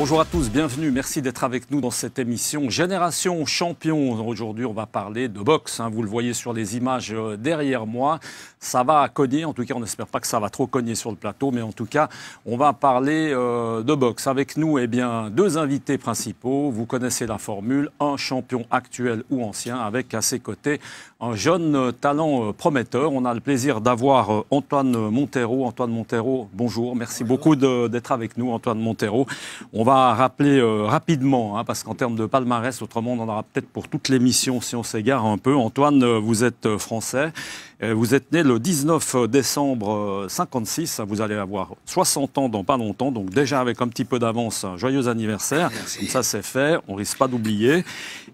Bonjour à tous, bienvenue, merci d'être avec nous dans cette émission Génération Champion. Aujourd'hui, on va parler de boxe, vous le voyez sur les images derrière moi. Ça va cogner, en tout cas, on n'espère pas que ça va trop cogner sur le plateau, mais en tout cas, on va parler de boxe. Avec nous, deux invités principaux. Vous connaissez la formule, un champion actuel ou ancien, avec à ses côtés un jeune talent prometteur. On a le plaisir d'avoir Antoine Montero. Antoine Montero, bonjour, merci beaucoup d'être avec nous, Antoine Montero. On va rappeler rapidement, parce qu'en termes de palmarès, autrement on en aura peut-être pour toute l'émission si on s'égare un peu. Antoine, vous êtes français, vous êtes né le 19 décembre 56, vous allez avoir 60 ans dans pas longtemps, donc déjà avec un petit peu d'avance, un joyeux anniversaire. Merci. Comme ça c'est fait, on risque pas d'oublier.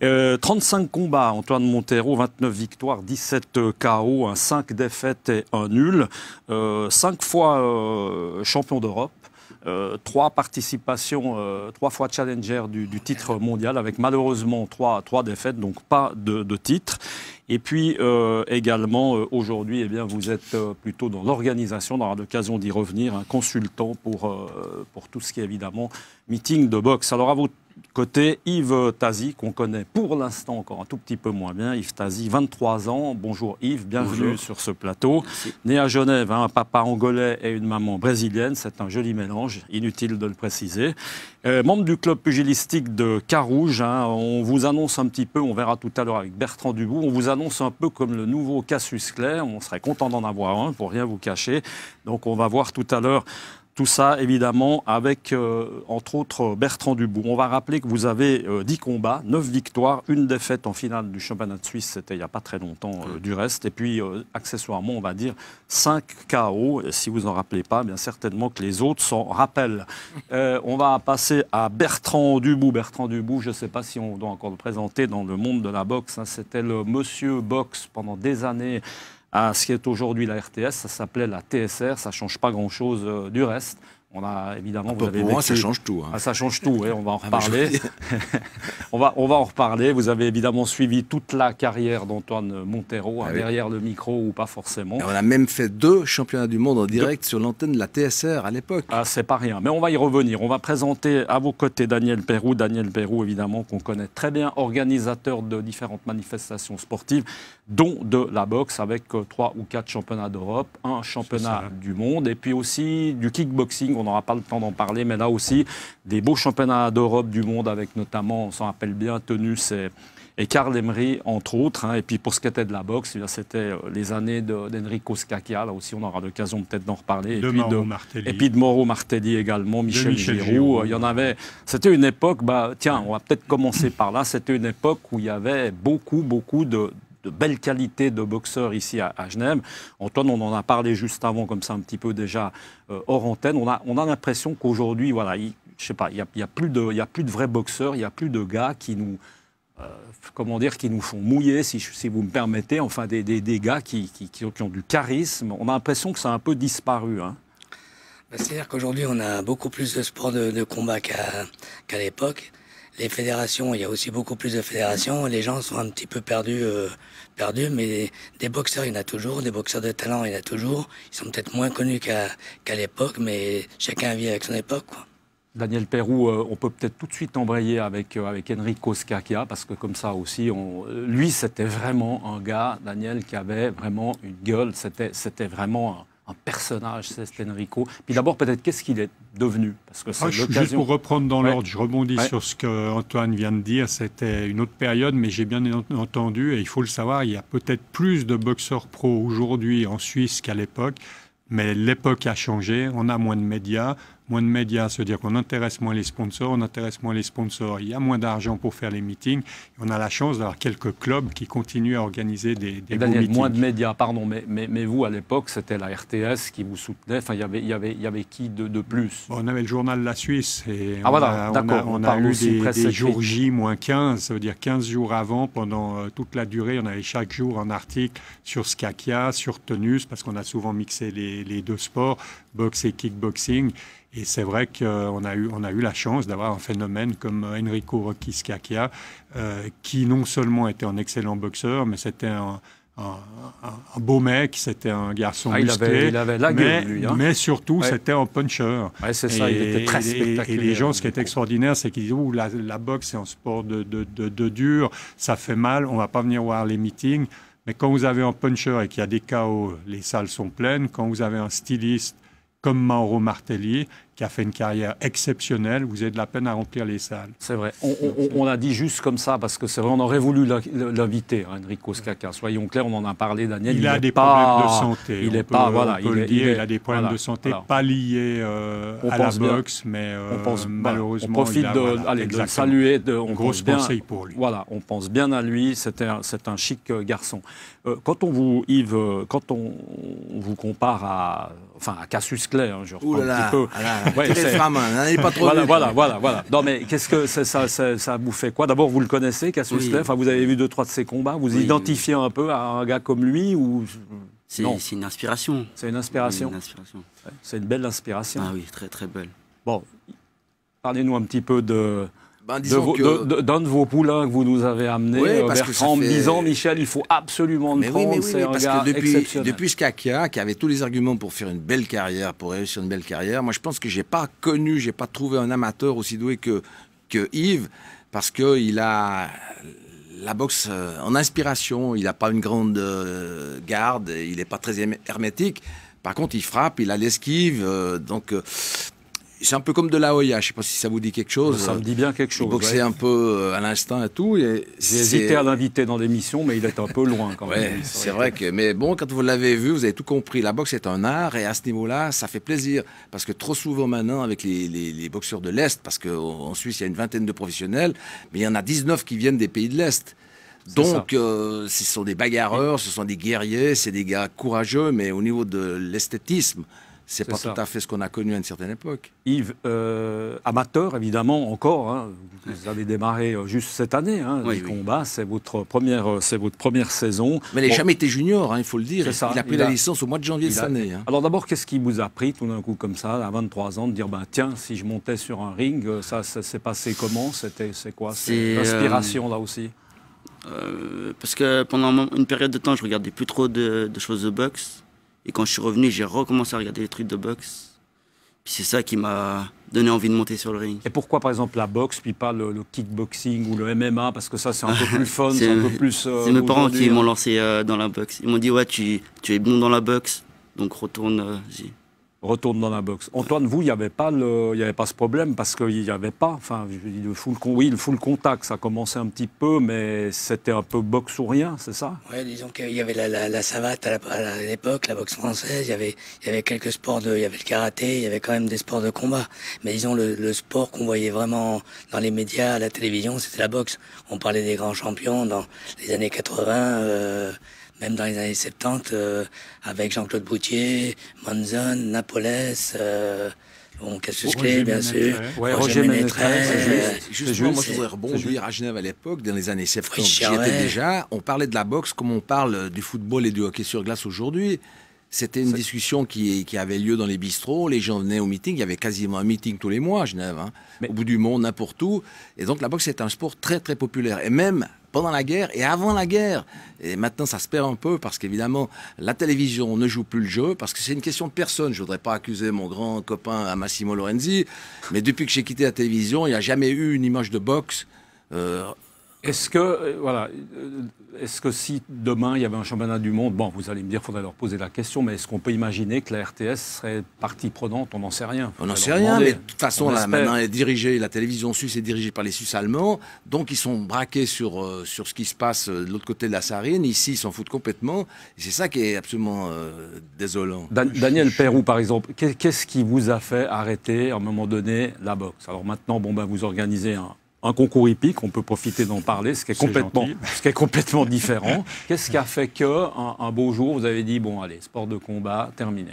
35 combats, Antoine Montero, 29 victoires, 17 KO, 5 défaites et 1 nul, 5 fois champion d'Europe. 3 participations, 3 fois challenger du titre mondial, avec malheureusement 3 défaites, donc pas de titre. Et puis également, aujourd'hui, vous êtes plutôt dans l'organisation, on aura l'occasion d'y revenir, un consultant pour tout ce qui est évidemment meeting de boxe. Alors à votre côté, Yves Tazi, qu'on connaît pour l'instant encore un tout petit peu moins bien. Yves Tazi, 23 ans. Bonjour Yves, bienvenue sur ce plateau. Merci. Né à Genève, un papa angolais et une maman brésilienne. C'est un joli mélange, inutile de le préciser. Membre du club pugilistique de Carouge. On vous annonce un petit peu, on verra tout à l'heure avec Bertrand Dubout, on vous annonce un peu comme le nouveau Cassius Clay. On serait content d'en avoir un, pour rien vous cacher. Donc on va voir tout à l'heure tout ça, évidemment, avec, entre autres, Bertrand Dubout. On va rappeler que vous avez 10 combats, 9 victoires, 1 défaite en finale du championnat de Suisse, c'était il n'y a pas très longtemps du reste. Et puis, accessoirement, on va dire 5 KO. Et si vous n'en rappelez pas, bien certainement que les autres s'en rappellent. On va passer à Bertrand Dubout. Bertrand Dubout, je ne sais pas si on doit encore le présenter dans le monde de la boxe. C'était le monsieur boxe pendant des années à ce qui est aujourd'hui la RTS, ça s'appelait la TSR, ça ne change pas grand-chose du reste. On a évidemment, vous avez pour moi, ça change tout. Ça change tout, on va en reparler. on va en reparler. Vous avez évidemment suivi toute la carrière d'Antoine Montero, derrière le micro ou pas forcément. Et on a même fait 2 championnats du monde en direct sur l'antenne de la TSR à l'époque. Ah, c'est pas rien, mais on va y revenir. On va présenter à vos côtés Daniel Perrou. Daniel Perrou, évidemment, qu'on connaît très bien, organisateur de différentes manifestations sportives, dont de la boxe, avec 3 ou 4 championnats d'Europe, un championnat du monde, et puis aussi du kickboxing. On n'aura pas le temps d'en parler, mais là aussi, des beaux championnats d'Europe, du monde, avec notamment, on s'en rappelle bien, Tenus et Karl Emery, entre autres. Et puis pour ce qui était de la boxe, c'était les années d'Enrico Scacchia. Là aussi, on aura l'occasion peut-être d'en reparler. Et puis de Mauro Martelli également, Michel Giroux. Il y en avait. C'était une époque, tiens, on va peut-être commencer par là. C'était une époque où il y avait beaucoup de belles qualités de boxeurs ici à Genève. Antoine, on en a parlé juste avant, comme ça, un petit peu déjà hors antenne. On a l'impression qu'aujourd'hui, voilà, je sais pas, il y a plus de vrais boxeurs, il n'y a plus de gars qui nous, qui nous font mouiller, si vous me permettez, enfin des gars qui ont du charisme. On a l'impression que ça a un peu disparu. C'est-à-dire qu'aujourd'hui, on a beaucoup plus de sports de combat qu'à l'époque. Les fédérations, il y a aussi beaucoup plus de fédérations. Les gens sont un petit peu perdus, mais des boxeurs, il y en a toujours. Des boxeurs de talent, il y en a toujours. Ils sont peut-être moins connus qu'à l'époque, mais chacun vit avec son époque, quoi. Daniel Perrou, on peut peut-être tout de suite embrayer avec Enrico Scacchia, parce que comme ça aussi, lui, c'était vraiment un gars, Daniel, qui avait vraiment une gueule. C'était vraiment un personnage, c'est Enrico. Puis d'abord, peut-être, qu'est-ce qu'il est devenu? Parce que c'est juste pour reprendre dans l'ordre, je rebondis sur ce qu'Antoine vient de dire. C'était une autre période, mais j'ai bien entendu, et il faut le savoir, il y a peut-être plus de boxeurs pros aujourd'hui en Suisse qu'à l'époque, mais l'époque a changé, on a moins de médias. Moins de médias, ça veut dire qu'on intéresse moins les sponsors, il y a moins d'argent pour faire les meetings. On a la chance d'avoir quelques clubs qui continuent à organiser des beaux meetings. Moins de médias, pardon, mais vous, à l'époque, c'était la RTS qui vous soutenait. Enfin, il y avait qui de plus? On avait le journal La Suisse. Et on a eu des jours J moins 15, ça veut dire 15 jours avant, pendant toute la durée. On avait chaque jour un article sur Scacchia, sur Tenus, parce qu'on a souvent mixé les 2 sports, boxe et kickboxing. Et c'est vrai qu'on a eu la chance d'avoir un phénomène comme Enrico Rocky Scacchia, qui non seulement était un excellent boxeur, mais c'était un un beau mec, c'était un garçon musclé. Il avait la gueule, lui. Hein. Mais surtout, c'était un puncher. Ouais, c'est ça, il était très spectaculaire. Et les gens, ce qui est extraordinaire, c'est qu'ils disent « la boxe, c'est un sport de dur, ça fait mal, on ne va pas venir voir les meetings. » Mais quand vous avez un puncher et qu'il y a des KO, les salles sont pleines. Quand vous avez un styliste comme Mauro Martelli, qui a fait une carrière exceptionnelle, vous avez de la peine à remplir les salles. C'est vrai. On a dit juste comme ça, parce que c'est vrai, on aurait voulu l'inviter, Enrico Scacca. Soyons clairs, on en a parlé, Daniel. Il a des problèmes de santé. Il a des problèmes de santé, pas liés à la boxe, mais malheureusement, on profite de le saluer. Gros conseil pour lui. Voilà, on pense bien à lui, c'est un chic garçon. Quand on vous compare à Cassius Clay, je reprends un petit peu. Ouais, pas trop voilà. Non, mais qu'est-ce que ça vous fait quoi? D'abord, vous le connaissez, Cassius Clay. Enfin, vous avez vu 2-3 de ses combats. Vous identifiez un peu à un gars comme lui ou c'est une inspiration. C'est une inspiration. C'est une belle inspiration. Ah oui, très très belle. Bon, parlez-nous un petit peu d'un de vos poulains que vous nous avez amené, Bertrand, en me disant, Michel, il faut absolument le prendre, c'est un gars exceptionnel. Depuis Scacca, qui avait tous les arguments pour faire une belle carrière, pour réussir une belle carrière, moi je pense que j'ai pas trouvé un amateur aussi doué que Yves, parce qu'il a la boxe en inspiration, il n'a pas une grande garde, il n'est pas très hermétique. Par contre, il frappe, il a l'esquive, c'est un peu comme de la Hoya, je ne sais pas si ça vous dit quelque chose. Ça me dit bien quelque chose. Il boxait un peu à l'instinct et tout. J'ai hésité à l'inviter dans l'émission, mais il est un peu loin quand même. Ouais, c'est vrai que... Mais bon, quand vous l'avez vu, vous avez tout compris. La boxe est un art et à ce niveau-là, ça fait plaisir. Parce que trop souvent maintenant, avec les boxeurs de l'Est, parce qu'en Suisse, il y a une vingtaine de professionnels, mais il y en a 19 qui viennent des pays de l'Est. Donc, ce sont des bagarreurs, ce sont des guerriers, c'est des gars courageux, mais au niveau de l'esthétisme, c'est pas tout à fait ce qu'on a connu à une certaine époque. Yves, amateur évidemment encore, hein, vous avez démarré juste cette année, les combats, c'est votre première saison. Mais il n'a jamais été junior, il faut le dire. Il a pris la licence au mois de janvier de cette année. Alors d'abord, qu'est-ce qui vous a pris tout d'un coup comme ça, à 23 ans, de dire, tiens, si je montais sur un ring, ça s'est passé comment? C'est quoi? C'est l'inspiration là aussi? Parce que pendant une période de temps, je regardais plus trop de choses de boxe. Et quand je suis revenu, j'ai recommencé à regarder les trucs de boxe. Puis c'est ça qui m'a donné envie de monter sur le ring. Et pourquoi, par exemple, la boxe, puis pas le kickboxing ou le MMA? Parce que ça, c'est un peu plus fun, c'est un peu plus... c'est mes parents qui m'ont lancé dans la boxe. Ils m'ont dit, ouais, tu es bon dans la boxe, donc retourne. Retourne dans la boxe. Antoine, vous, il n'y avait pas ce problème parce qu'il n'y avait pas, le full contact, ça commençait un petit peu, mais c'était un peu boxe ou rien, c'est ça? Oui, disons qu'il y avait la savate à l'époque, la boxe française, il y avait quelques sports, il y avait le karaté, il y avait quand même des sports de combat. Mais disons, le sport qu'on voyait vraiment dans les médias, à la télévision, c'était la boxe. On parlait des grands champions dans les années 80, même dans les années 70, avec Jean-Claude Boutier, Monzon, Napoles, Cassius Clay, bien sûr. Roger Ménétrel. Justement, moi je voudrais rebondir à Genève à l'époque, dans les années 70. J'y étais déjà. On parlait de la boxe comme on parle du football et du hockey sur glace aujourd'hui. C'était une discussion qui avait lieu dans les bistrots. Les gens venaient au meeting. Il y avait quasiment un meeting tous les mois à Genève, au bout du monde, n'importe où. Et donc la boxe est un sport très très populaire. Et même pendant la guerre et avant la guerre. Et maintenant, ça se perd un peu parce qu'évidemment, la télévision ne joue plus le jeu parce que c'est une question de personne. Je ne voudrais pas accuser mon grand copain Massimo Lorenzi, mais depuis que j'ai quitté la télévision, il n'y a jamais eu une image de boxe. Est-ce que si demain il y avait un championnat du monde, vous allez me dire, il faudrait leur poser la question, mais est-ce qu'on peut imaginer que la RTS serait partie prenante? On n'en sait rien. On n'en sait rien, mais de toute façon, là, maintenant, la télévision suisse est dirigée par les Suisses allemands, donc ils sont braqués sur ce qui se passe de l'autre côté de la Sarine. Ici, ils s'en foutent complètement, et c'est ça qui est absolument désolant. Daniel Perrou, par exemple, qu'est-ce qui vous a fait arrêter à un moment donné la boxe? Alors maintenant, vous organisez un concours hippique, on peut profiter d'en parler, ce qui est complètement différent. Qu'est-ce qui a fait qu'un beau jour, vous avez dit, allez, sport de combat, terminé?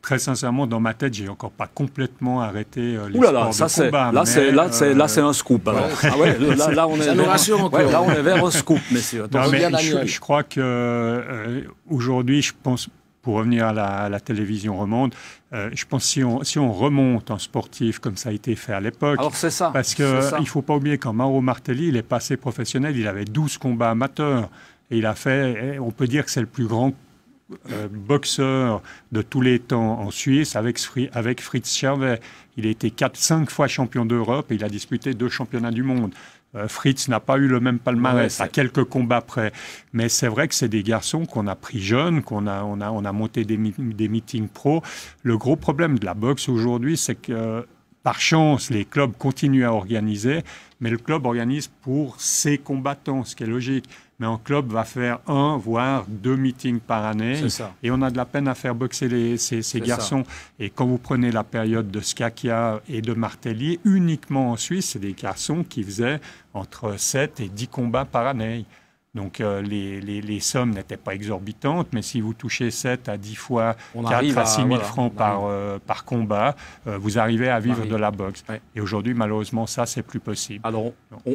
Très sincèrement, dans ma tête, j'ai encore pas complètement arrêté les sports de combat. Là, c'est un scoop. Alors. Là, on est ça nous rassure encore. Là, on est vers un scoop, messieurs. Je crois que aujourd'hui, je pense, pour revenir à la télévision romande, je pense que si on remonte un sportif comme ça a été fait à l'époque... Alors c'est ça. Parce qu'il ne faut pas oublier quand Mauro Martelli, il est passé professionnel, il avait 12 combats amateurs. Et il a fait, on peut dire que c'est le plus grand boxeur de tous les temps en Suisse avec Fritz Scherwer. Il a été 5 fois champion d'Europe et il a disputé 2 championnats du monde. Fritz n'a pas eu le même palmarès, à quelques combats près. Mais c'est vrai que c'est des garçons qu'on a pris jeunes, on a monté des meetings pro. Le gros problème de la boxe aujourd'hui, c'est que par chance, les clubs continuent à organiser, mais le club organise pour ses combattants, ce qui est logique. Mais un club va faire 1, voire 2 meetings par année. Et on a de la peine à faire boxer ces garçons. Et quand vous prenez la période de Scakia et de Martelly, uniquement en Suisse, c'est des garçons qui faisaient entre 7 et 10 combats par année. Donc les sommes n'étaient pas exorbitantes, mais si vous touchez 7 à 10 fois 4 à 6 000 francs par combat, vous arrivez à vivre de la boxe. Ouais. Et aujourd'hui, malheureusement, ça, c'est plus possible. Alors,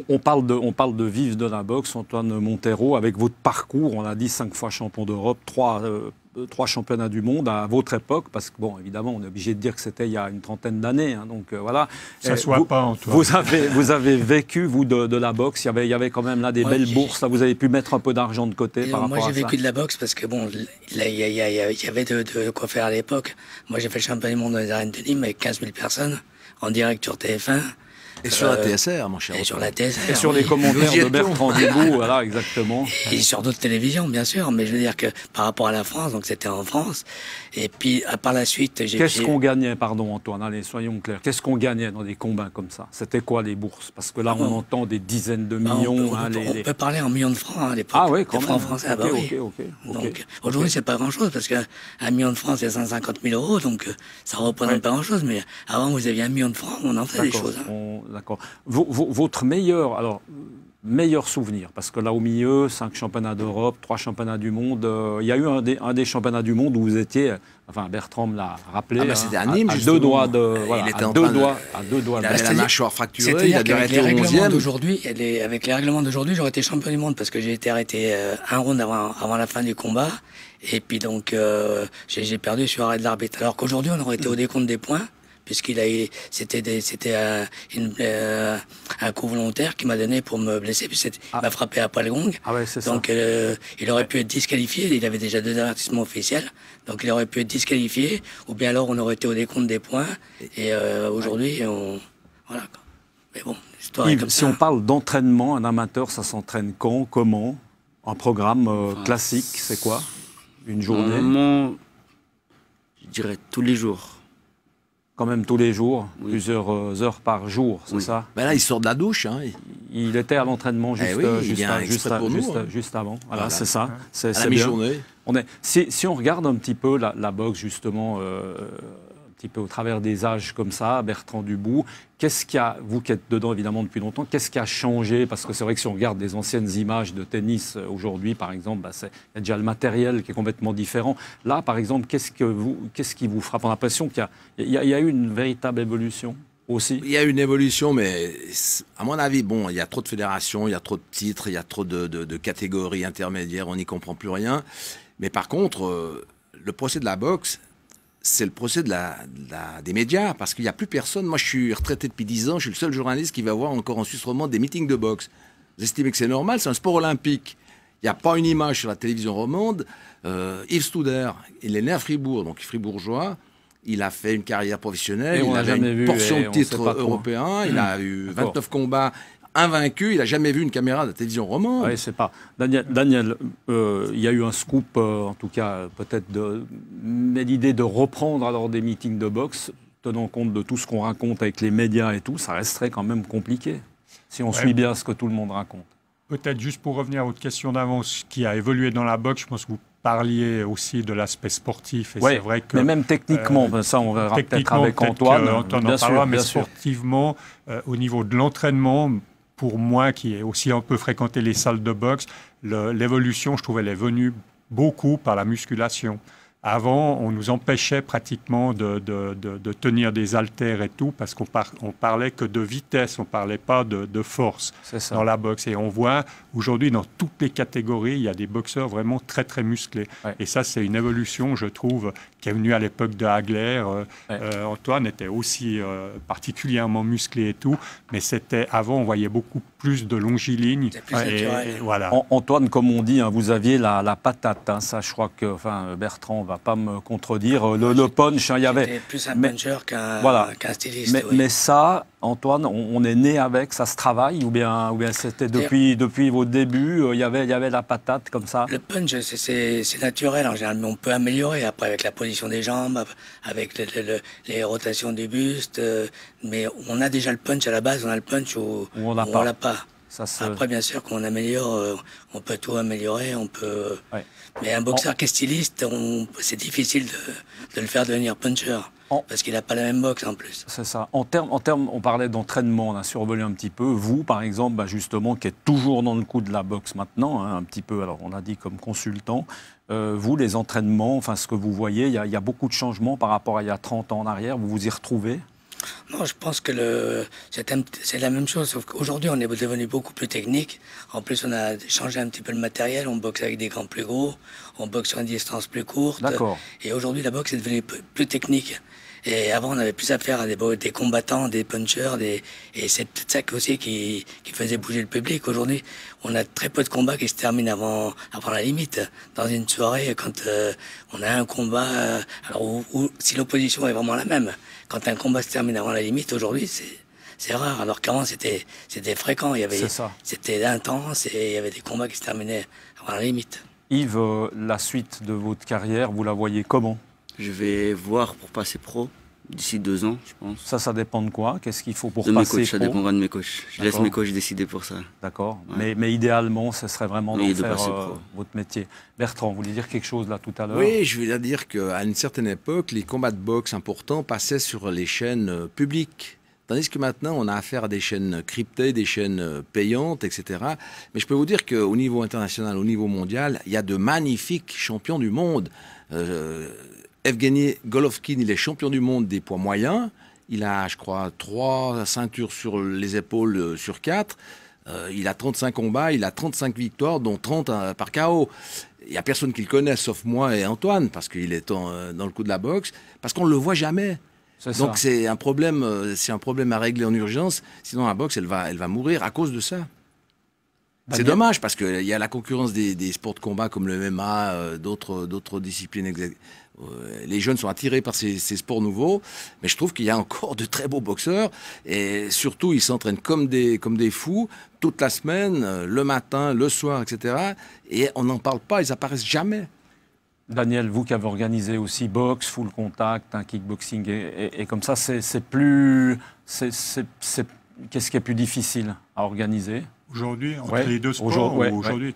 on parle de vivre de la boxe, Antoine Montero, avec votre parcours, on a dit 5 fois champion d'Europe, 3 championnats du monde à votre époque, parce que, bon, évidemment, on est obligé de dire que c'était il y a une trentaine d'années, hein, donc voilà. Ça ne soit pas, Antoine. Vous avez vécu, vous, de la boxe, il y avait quand même là des belles bourses, là, vous avez pu mettre un peu d'argent de côté par rapport à ça. Moi, j'ai vécu de la boxe parce que, bon, il y avait de quoi faire à l'époque. Moi, j'ai fait le championnat du monde dans les arènes de Nîmes avec 15 000 personnes, en direct sur TF1. Et sur la TSR, mon cher. Et sur la TSR. Et sur les commentaires de Bertrand Dubout, voilà, exactement. Et sur d'autres télévisions, bien sûr. Mais je veux dire que par rapport à la France, donc c'était en France. Et puis, par la suite, Qu'est-ce qu'on gagnait, pardon, Antoine, allez, soyons clairs. Qu'est-ce qu'on gagnait dans des combats comme ça? C'était quoi les bourses? Parce que là, on entend des dizaines de millions. On peut parler en millions de francs à l'époque. Ah oui, quand même. Francs français, Donc, aujourd'hui, c'est pas grand-chose parce qu'un million de francs, c'est 150 000 euros. Donc, ça représente pas grand-chose. Mais avant, vous aviez 1 million de francs, on en faisait des choses. D'accord. Votre meilleur souvenir, parce que là au milieu, 5 championnats d'Europe, 3 championnats du monde, il y a eu un des championnats du monde où vous étiez, enfin Bertrand me l'a rappelé, c'était à Nîmes, à 2 doigts de... Voilà, il était à 2 doigts. Il avait la mâchoire fracturée, il a dû arrêter au 11e. Avec les règlements d'aujourd'hui, j'aurais été champion du monde parce que j'ai été arrêté un round avant la fin du combat. Et puis donc, j'ai perdu sur arrêt de l'arbitre. Alors qu'aujourd'hui, on aurait été au décompte des points. C'était un coup volontaire qu'il m'a donné pour me blesser, puis il m'a frappé à poil gong. Ah ouais, c'est donc ça. Il aurait pu être disqualifié, il avait déjà 2 avertissements officiels, donc il aurait pu être disqualifié, ou bien alors on aurait été au décompte des points, et aujourd'hui, voilà. Mais bon, l'histoire est comme ça. Si on parle d'entraînement, un amateur, ça s'entraîne quand, comment? Un programme classique, c'est quoi? Une journée? Normalement, je dirais tous les jours. Quand même tous les jours, plusieurs heures par jour, c'est ça? Ben là, il sort de la douche. Hein. Il était à l'entraînement juste avant. Voilà, c'est ça. C'est à la mi-journée. Si on regarde un petit peu la boxe, justement, un petit peu au travers des âges comme ça, Bertrand Dubout, qu'est-ce qui a, vous qui êtes dedans évidemment depuis longtemps, qu'est-ce qui a changé? Parce que c'est vrai que si on regarde des anciennes images de tennis aujourd'hui, par exemple, il y a déjà le matériel qui est complètement différent. Là, par exemple, qu'est-ce qui vous frappe? On a l'impression qu'il y a eu une véritable évolution aussi. Il y a une évolution, mais à mon avis, bon, il y a trop de fédérations, il y a trop de titres, il y a trop de catégories intermédiaires, on n'y comprend plus rien. Mais par contre, le procès de la boxe, c'est le procès des médias, parce qu'il n'y a plus personne. Moi, je suis retraité depuis 10 ans, je suis le seul journaliste qui va voir encore en Suisse romande des meetings de boxe. Vous estimez que c'est normal? C'est un sport olympique. Il n'y a pas une image sur la télévision romande. Yves Studer, il est né à Fribourg, donc fribourgeois. Il a fait une carrière professionnelle, il avait une portion de titres européens, il a eu 29 combats invaincu, il n'a jamais vu une caméra de télévision romande. Oui, c'est pas. Daniel, il y a eu un scoop, en tout cas, peut-être mais l'idée de reprendre alors des meetings de boxe, tenant compte de tout ce qu'on raconte avec les médias et tout, ça resterait quand même compliqué, si on suit bien ce que tout le monde raconte. Peut-être juste pour revenir à votre question d'avant, ce qui a évolué dans la boxe, je pense que vous parliez aussi de l'aspect sportif. Et c'est vrai que, mais même techniquement, ça on verra peut-être avec Antoine. Antoine en parlera, mais sportivement, au niveau de l'entraînement, pour moi, qui ai aussi un peu fréquenté les salles de boxe, l'évolution, je trouve, elle est venue beaucoup par la musculation. Avant, on nous empêchait pratiquement de tenir des haltères et tout, parce qu'on parlait que de vitesse, on ne parlait pas de force dans la boxe. Et on voit aujourd'hui, dans toutes les catégories, il y a des boxeurs vraiment très, très musclés. Ouais. Et ça, c'est une évolution, je trouve, qui est venue à l'époque de Hagler. Antoine était aussi particulièrement musclé et tout, mais avant, on voyait beaucoup plus de longiligne. Et voilà. Antoine, comme on dit, hein, vous aviez la patate. Hein, ça, je crois que Bertrand va pas me contredire. Le punch, hein, il y avait... C'était plus un puncher qu'un styliste. Mais ça, Antoine, on est né avec, ça se travaille, ou bien c'était depuis vos débuts, il y avait la patate comme ça? Le punch, c'est naturel en général, mais on peut améliorer après avec la position des jambes, avec les rotations du buste, mais on a déjà le punch à la base, on a le punch ou on l'a pas. Après, bien sûr, qu'on améliore, on peut tout améliorer, on peut... Ouais. Mais un boxeur qui est styliste, c'est difficile de le faire devenir puncher. Parce qu'il n'a pas la même boxe en plus. C'est ça. En termes, on parlait d'entraînement, on a survolé un petit peu. Vous, par exemple, justement, qui êtes toujours dans le coup de la boxe maintenant, hein, un petit peu, alors on a dit comme consultant, vous, les entraînements, enfin ce que vous voyez, il y a beaucoup de changements par rapport à il y a 30 ans en arrière. Vous vous y retrouvez? Non, je pense que c'est la même chose, sauf qu'aujourd'hui, on est devenu beaucoup plus technique. En plus, on a changé un petit peu le matériel. On boxe avec des gants plus gros, on boxe sur une distance plus courte. D'accord. Et aujourd'hui, la boxe est devenue plus technique. Et avant, on avait plus affaire à des combattants, des punchers, et c'est peut-être ça aussi qui faisait bouger le public. Aujourd'hui, on a très peu de combats qui se terminent avant la limite. Dans une soirée, quand on a un combat, alors si l'opposition est vraiment la même, quand un combat se termine avant la limite, aujourd'hui, c'est rare. Alors qu'avant, c'était fréquent. C'était intense et il y avait des combats qui se terminaient avant la limite. Yves, la suite de votre carrière, vous la voyez comment? Je vais voir pour passer pro d'ici 2 ans, je pense. Ça dépend de quoi? Qu'est-ce qu'il faut pour passer pro? De mes coachs, ça dépendra de mes coachs. Je laisse mes coachs décider pour ça. D'accord. Ouais. Mais idéalement, ce serait vraiment d'en faire votre métier. Bertrand, vous vouliez dire quelque chose là tout à l'heure? Oui, je voulais dire qu'à une certaine époque, les combats de boxe importants passaient sur les chaînes publiques. Tandis que maintenant, on a affaire à des chaînes cryptées, des chaînes payantes, etc. Mais je peux vous dire qu'au niveau international, au niveau mondial, il y a de magnifiques champions du monde. Evgeny Golovkin, il est champion du monde des poids moyens. Il a, je crois, 3 ceintures sur les épaules sur 4. Il a 35 combats, il a 35 victoires, dont 30 par KO. Il n'y a personne qui le connaît, sauf moi et Antoine, parce qu'il est dans le coup de la boxe, parce qu'on ne le voit jamais. Donc c'est un problème à régler en urgence. Sinon la boxe, elle va mourir à cause de ça. C'est dommage parce qu'il y a la concurrence des sports de combat comme le MMA, d'autres disciplines. Les jeunes sont attirés par ces sports nouveaux, mais je trouve qu'il y a encore de très beaux boxeurs et surtout ils s'entraînent comme des fous toute la semaine, le matin, le soir, etc. Et on n'en parle pas, ils apparaissent jamais. Daniel, vous qui avez organisé aussi boxe, full contact, kickboxing et comme ça, qu'est-ce qui est plus difficile à organiser? Aujourd'hui, entre les deux sports, aujourd'hui.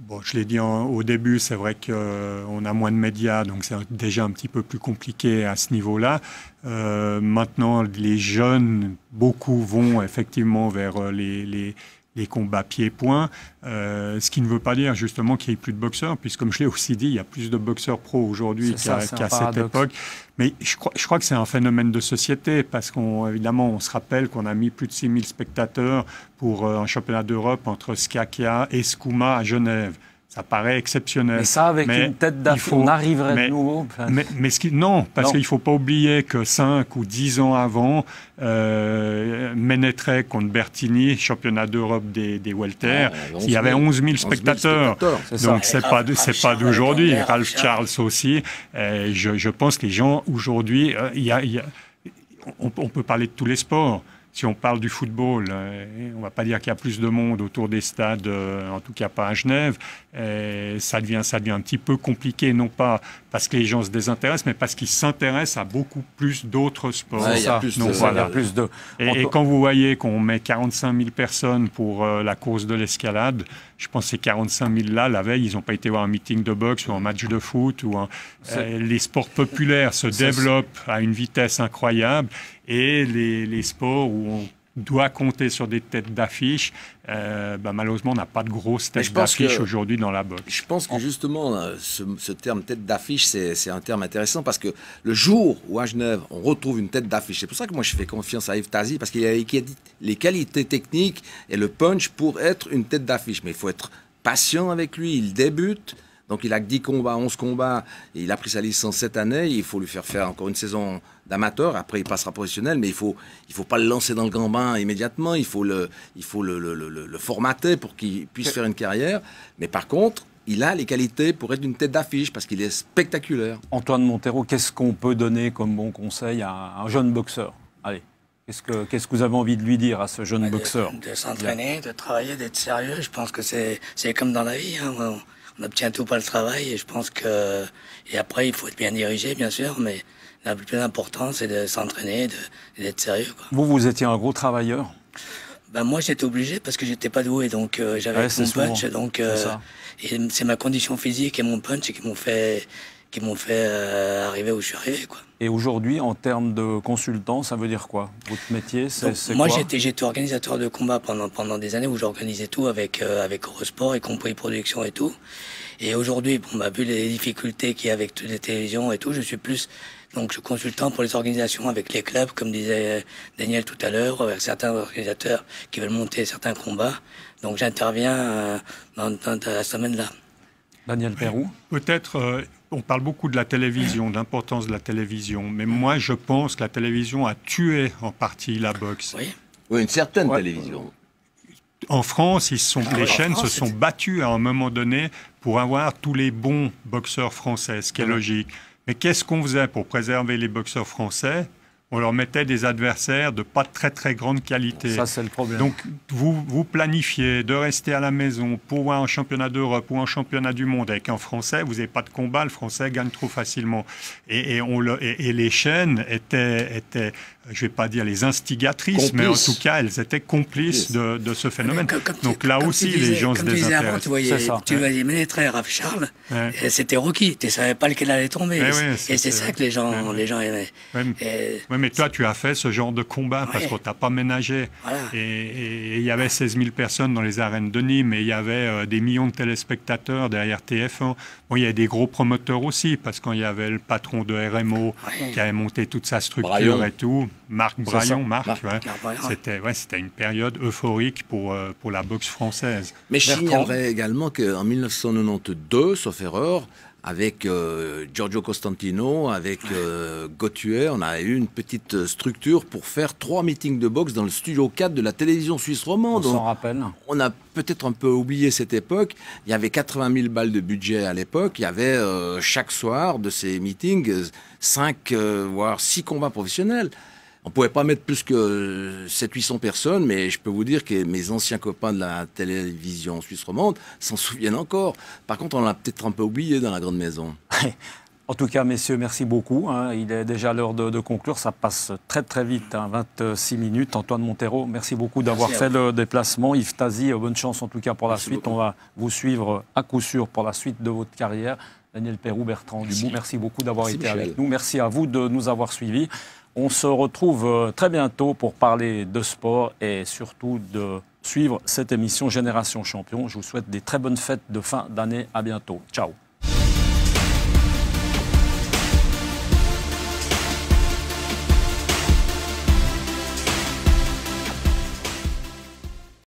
Bon, je l'ai dit au début, c'est vrai qu'on a moins de médias, donc c'est déjà un petit peu plus compliqué à ce niveau-là. Maintenant, les jeunes, beaucoup vont effectivement vers les combats pieds-points, ce qui ne veut pas dire justement qu'il n'y ait plus de boxeurs, puisque comme je l'ai aussi dit, il y a plus de boxeurs pro aujourd'hui qu'à cette époque. Mais je crois que c'est un phénomène de société, parce qu'évidemment, on se rappelle qu'on a mis plus de 6000 spectateurs pour un championnat d'Europe entre Sciacca et Skouma à Genève. Ça paraît exceptionnel. Mais ça, avec une tête d'affiche, on arriverait de nouveau. Non, parce qu'il ne faut pas oublier que 5 ou 10 ans avant, Ménétré contre Bertini, championnat d'Europe des welter, il y avait 11 000 spectateurs. Donc, c'est pas d'aujourd'hui. Ralph Charles aussi. Je pense que les gens, aujourd'hui, on peut parler de tous les sports. Si on parle du football, on ne va pas dire qu'il y a plus de monde autour des stades, en tout cas pas à Genève. Ça devient un petit peu compliqué, non pas parce que les gens se désintéressent, mais parce qu'ils s'intéressent à beaucoup plus d'autres sports. Ouais, Et quand vous voyez qu'on met 45 000 personnes pour la course de l'escalade, je pense que ces 45 000-là, la veille, ils n'ont pas été voir un meeting de boxe ou un match de foot. Les sports populaires se développent à une vitesse incroyable. Et les sports où doit compter sur des têtes d'affiche. Malheureusement, on n'a pas de grosses têtes d'affiche aujourd'hui dans la boxe. Je pense que justement, ce terme tête d'affiche, c'est un terme intéressant parce que le jour où à Genève, on retrouve une tête d'affiche, c'est pour ça que moi je fais confiance à Yves Tazi, parce qu'il a les qualités techniques et le punch pour être une tête d'affiche. Mais il faut être patient avec lui, il débute. Donc il a que 10 combats, 11 combats, et il a pris sa licence cette année, il faut lui faire encore une saison d'amateur, après il passera professionnel, mais il faut pas le lancer dans le grand bain immédiatement, il faut le formater pour qu'il puisse faire une carrière, mais par contre, il a les qualités pour être une tête d'affiche, parce qu'il est spectaculaire. Antoine Montero, qu'est-ce qu'on peut donner comme bon conseil à un jeune boxeur? Allez, qu'est-ce que vous avez envie de lui dire à ce jeune boxeur? De s'entraîner, de travailler, d'être sérieux, je pense que c'est comme dans la vie, hein. On n'obtient tout par le travail et je pense que... Et après, il faut être bien dirigé, bien sûr, mais le plus important, c'est de s'entraîner et d'être sérieux, quoi. Vous étiez un gros travailleur? Moi, j'étais obligé parce que j'étais pas doué, donc j'avais mon punch, donc et c'est ma condition physique et mon punch qui m'ont fait arriver où je suis arrivé, quoi. Et aujourd'hui, en termes de consultant, ça veut dire quoi? Votre métier, c'est moi, quoi? j'étais organisateur de combat pendant des années où j'organisais tout avec Eurosport, y compris production et tout. Et aujourd'hui, vu les difficultés qu'il y a avec toutes les télévisions et tout, je suis plus donc consultant pour les organisations avec les clubs, comme disait Daniel tout à l'heure, avec certains organisateurs qui veulent monter certains combats. Donc j'interviens dans ce domaine-là. Daniel Peroux? Peut-être, on parle beaucoup de la télévision, de l'importance de la télévision, mais moi je pense que la télévision a tué en partie la boxe. Oui, une certaine télévision. En France, les chaînes se sont battues à un moment donné pour avoir tous les bons boxeurs français, ce qui est logique. Mais qu'est-ce qu'on faisait pour préserver les boxeurs français? On leur mettait des adversaires de pas très très grande qualité. Ça, c'est le problème. Donc, vous planifiez de rester à la maison pour voir un championnat d'Europe ou un championnat du monde avec un Français. Vous n'avez pas de combat, le Français gagne trop facilement. Et les chaînes étaient, je ne vais pas dire les instigatrices, complices. Mais en tout cas, elles étaient complices de ce phénomène. Donc là aussi, les gens se désintéressent. Tu voyais Ménétré, Raph Charles, c'était Rocky. Tu ne savais pas lequel allait tomber. Et c'est ça que les gens aimaient. Mais toi, tu as fait ce genre de combat parce qu'on t'a pas ménagé. Voilà. Et il y avait 16 000 personnes dans les arènes de Nîmes et il y avait des millions de téléspectateurs derrière TF1. Bon, il y a des gros promoteurs aussi parce qu'il y avait le patron de RMO qui avait monté toute sa structure et tout. Marc Braillon, c'était une période euphorique pour la boxe française. Mais j'ignorais également qu'en 1992, sauf erreur, avec Giorgio Costantino, avec Gauthier, on a eu une petite structure pour faire 3 meetings de boxe dans le studio 4 de la télévision suisse romande. On s'en rappelle. On a peut-être un peu oublié cette époque. Il y avait 80 000 balles de budget à l'époque. Il y avait chaque soir de ces meetings 5 voire 6 combats professionnels. On ne pouvait pas mettre plus que 700-800 personnes, mais je peux vous dire que mes anciens copains de la télévision suisse romande s'en souviennent encore. Par contre, on l'a peut-être un peu oublié dans la grande maison. En tout cas, messieurs, merci beaucoup. Il est déjà l'heure de conclure. Ça passe très très vite, 26 minutes. Antoine Montero, merci beaucoup d'avoir fait le déplacement. Yves Tazi, bonne chance en tout cas pour la suite. On va vous suivre à coup sûr pour la suite de votre carrière. Daniel Peroux, Bertrand Dubout, merci beaucoup d'avoir été avec nous. Merci à vous de nous avoir suivis. On se retrouve très bientôt pour parler de sport et surtout de suivre cette émission Génération Champion. Je vous souhaite des très bonnes fêtes de fin d'année. À bientôt. Ciao.